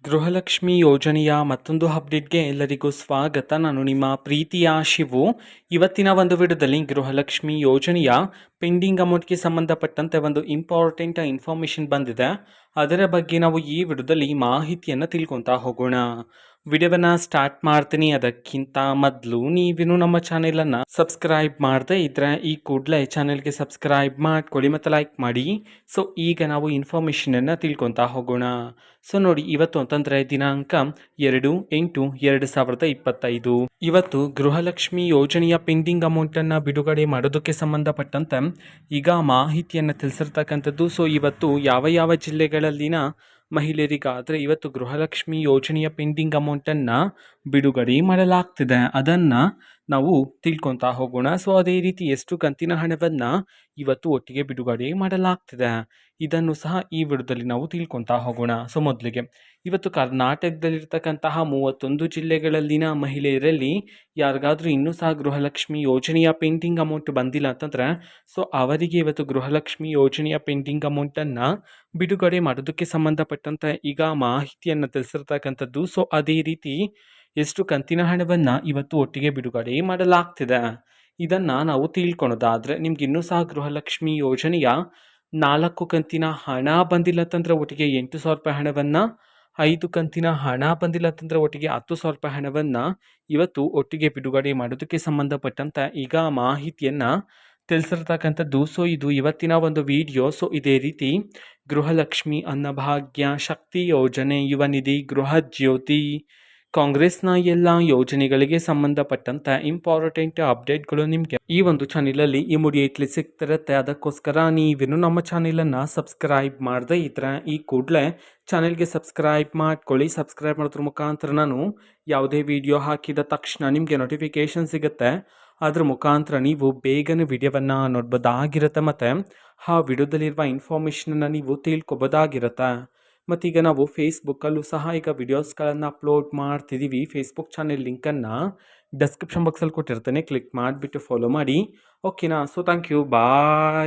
ಗೃಹಲಕ್ಷ್ಮಿ ಯೋಜನೆಯ ಮತ್ತೊಂದು ಅಪ್ಡೇಟ್ಗೆ ಎಲ್ಲರಿಗೂ ಸ್ವಾಗತ. ನಾನು ನಿಮ್ಮ ಪ್ರೀತಿಯ ಶಿವು. ಇವತ್ತಿನ ಒಂದು ವಿಡಿಯೋದಲ್ಲಿ ಗೃಹಲಕ್ಷ್ಮಿ ಯೋಜನೆಯ ಪೆಂಡಿಂಗ್ ಅಮೌಂಟ್ಗೆ ಸಂಬಂಧಪಟ್ಟಂತೆ ಒಂದು ಇಂಪಾರ್ಟೆಂಟ್ ಇನ್ಫಾರ್ಮೇಷನ್ ಬಂದಿದೆ. ಅದರ ಬಗ್ಗೆ ನಾವು ಈ ವಿಡಿಯೋದಲ್ಲಿ ಮಾಹಿತಿಯನ್ನು ತಿಳ್ಕೊತಾ ಹೋಗೋಣ. ವಿಡಿಯೋವನ್ನು ಸ್ಟಾರ್ಟ್ ಮಾಡ್ತೀನಿ. ಅದಕ್ಕಿಂತ ಮೊದಲು ನೀವಿನ್ನು ನಮ್ಮ ಚಾನೆಲನ್ನು ಸಬ್ಸ್ಕ್ರೈಬ್ ಮಾಡದೇ ಇದ್ರೆ ಈ ಕೂಡಲೇ ಚಾನೆಲ್ಗೆ ಸಬ್ಸ್ಕ್ರೈಬ್ ಮಾಡ್ಕೊಳ್ಳಿ ಮತ್ತು ಲೈಕ್ ಮಾಡಿ. ಸೊ ಈಗ ನಾವು ಇನ್ಫಾರ್ಮೇಷನನ್ನು ತಿಳ್ಕೊತಾ ಹೋಗೋಣ. ಸೊ ನೋಡಿ, ಇವತ್ತು ಅಂತಂದರೆ ದಿನಾಂಕ 2/8/2025. ಇವತ್ತು ಗೃಹಲಕ್ಷ್ಮಿ ಯೋಜನೆಯ ಪೆಂಡಿಂಗ್ ಅಮೌಂಟನ್ನು ಬಿಡುಗಡೆ ಮಾಡೋದಕ್ಕೆ ಸಂಬಂಧಪಟ್ಟಂತೆ ಈಗ ಮಾಹಿತಿಯನ್ನು ತಿಳಿಸಿರ್ತಕ್ಕಂಥದ್ದು. ಸೊ ಇವತ್ತು ಯಾವ ಜಿಲ್ಲೆಗಳಲ್ಲಿನ ಮಹಿಳೆಯರಿಗಾದರೆ ಇವತ್ತು ಗೃಹಲಕ್ಷ್ಮಿ ಯೋಜನೆಯ ಪೆಂಡಿಂಗ್ ಅಮೌಂಟನ್ನು ಬಿಡುಗಡೆ ಮಾಡಲಾಗ್ತಿದೆ, ಅದನ್ನು ನಾವು ತಿಳ್ಕೊತಾ ಹೋಗೋಣ. ಸೊ ಅದೇ ರೀತಿ ಎಷ್ಟು ಕಂತಿನ ಹಣವನ್ನು ಇವತ್ತು ಒಟ್ಟಿಗೆ ಬಿಡುಗಡೆ ಮಾಡಲಾಗ್ತಿದೆ, ಇದನ್ನು ಸಹ ಈ ವಿಡಿಯೋದಲ್ಲಿ ನಾವು ತಿಳ್ಕೊತಾ ಹೋಗೋಣ. ಸೊ ಮೊದಲಿಗೆ ಇವತ್ತು ಕರ್ನಾಟಕದಲ್ಲಿರ್ತಕ್ಕಂತಹ 31 ಜಿಲ್ಲೆಗಳಲ್ಲಿನ ಮಹಿಳೆಯರಲ್ಲಿ ಯಾರಿಗಾದರೂ ಇನ್ನೂ ಸಹ ಗೃಹಲಕ್ಷ್ಮಿ ಯೋಜನೆಯ ಪೆಂಡಿಂಗ್ ಅಮೌಂಟ್ ಬಂದಿಲ್ಲ ಅಂತಂದರೆ ಸೊ ಅವರಿಗೆ ಇವತ್ತು ಗೃಹಲಕ್ಷ್ಮಿ ಯೋಜನೆಯ ಪೆಂಡಿಂಗ್ ಅಮೌಂಟನ್ನು ಬಿಡುಗಡೆ ಮಾಡೋದಕ್ಕೆ ಸಂಬಂಧಪಟ್ಟಂತೆ ಈಗ ಮಾಹಿತಿಯನ್ನು ತಿಳಿಸಿರ್ತಕ್ಕಂಥದ್ದು. ಸೊ ಅದೇ ರೀತಿ ಎಷ್ಟು ಕಂತಿನ ಹಣವನ್ನು ಇವತ್ತು ಒಟ್ಟಿಗೆ ಬಿಡುಗಡೆ ಮಾಡಲಾಗ್ತಿದೆ, ಇದನ್ನು ನಾವು ತಿಳ್ಕೊಳೋದಾದರೆ ನಿಮ್ಗೆ ಇನ್ನೂ ಸಹ ಗೃಹಲಕ್ಷ್ಮಿ ಯೋಜನೆಯ 4 ಕಂತಿನ ಹಣ ಬಂದಿಲ್ಲ ಅಂತಂದರೆ ಒಟ್ಟಿಗೆ 8,000 ರೂಪಾಯಿ ಹಣವನ್ನು, 5 ಕಂತಿನ ಹಣ ಬಂದಿಲ್ಲ ಅಂತಂದರೆ ಒಟ್ಟಿಗೆ 10,000 ರೂಪಾಯಿ ಹಣವನ್ನು ಇವತ್ತು ಒಟ್ಟಿಗೆ ಬಿಡುಗಡೆ ಮಾಡೋದಕ್ಕೆ ಸಂಬಂಧಪಟ್ಟಂತೆ ಈಗ ಮಾಹಿತಿಯನ್ನು ತಿಳಿಸಿರ್ತಕ್ಕಂಥದ್ದು. ಸೊ ಇದು ಇವತ್ತಿನ ಒಂದು ವಿಡಿಯೋ. ಸೊ ಇದೇ ರೀತಿ ಗೃಹಲಕ್ಷ್ಮಿ, ಅನ್ನಭಾಗ್ಯ, ಶಕ್ತಿ ಯೋಜನೆ, ಯುವ ನಿಧಿ, ಗೃಹ ಜ್ಯೋತಿ, ಕಾಂಗ್ರೆಸ್ನ ಎಲ್ಲ ಯೋಜನೆಗಳಿಗೆ ಸಂಬಂಧಪಟ್ಟಂತೆ ಇಂಪಾರ್ಟೆಂಟ್ ಅಪ್ಡೇಟ್ಗಳು ನಿಮಗೆ ಈ ಒಂದು ಚಾನೆಲಲ್ಲಿ ಇಮಿಡಿಯೇಟ್ಲಿ ಸಿಗ್ತಿರುತ್ತೆ. ಅದಕ್ಕೋಸ್ಕರ ನೀವಿನ್ನು ನಮ್ಮ ಚಾನೆಲನ್ನು ಸಬ್ಸ್ಕ್ರೈಬ್ ಮಾಡದೇ ಇದ್ರೆ ಈ ಕೂಡಲೇ ಚಾನೆಲ್ಗೆ ಸಬ್ಸ್ಕ್ರೈಬ್ ಮಾಡ್ಕೊಳ್ಳಿ. ಸಬ್ಸ್ಕ್ರೈಬ್ ಮಾಡೋದ್ರ ಮುಖಾಂತರ ನಾನು ಯಾವುದೇ ವಿಡಿಯೋ ಹಾಕಿದ ತಕ್ಷಣ ನಿಮಗೆ ನೋಟಿಫಿಕೇಶನ್ ಸಿಗುತ್ತೆ. ಅದ್ರ ಮುಖಾಂತರ ನೀವು ಬೇಗನೆ ವಿಡಿಯೋವನ್ನು ನೋಡ್ಬೋದಾಗಿರುತ್ತೆ ಮತ್ತು ಆ ವಿಡಿಯೋದಲ್ಲಿರುವ ಇನ್ಫಾರ್ಮೇಷನನ್ನು ನೀವು ತಿಳ್ಕೊಬೋದಾಗಿರುತ್ತೆ. ಮತ್ತೀಗ ನಾವು ಫೇಸ್ಬುಕ್ಕಲ್ಲೂ ಸಹ ಈಗ ವಿಡಿಯೋಸ್ಗಳನ್ನು ಅಪ್ಲೋಡ್ ಮಾಡ್ತಿದ್ದೀವಿ. ಫೇಸ್ಬುಕ್ ಚಾನೆಲ್ ಲಿಂಕನ್ನು ಡಿಸ್ಕ್ರಿಪ್ಷನ್ ಬಾಕ್ಸಲ್ಲಿ ಕೊಟ್ಟಿರ್ತೇನೆ, ಕ್ಲಿಕ್ ಮಾಡಿಬಿಟ್ಟು ಫಾಲೋ ಮಾಡಿ. ಓಕೆನಾ? So thank you, bye.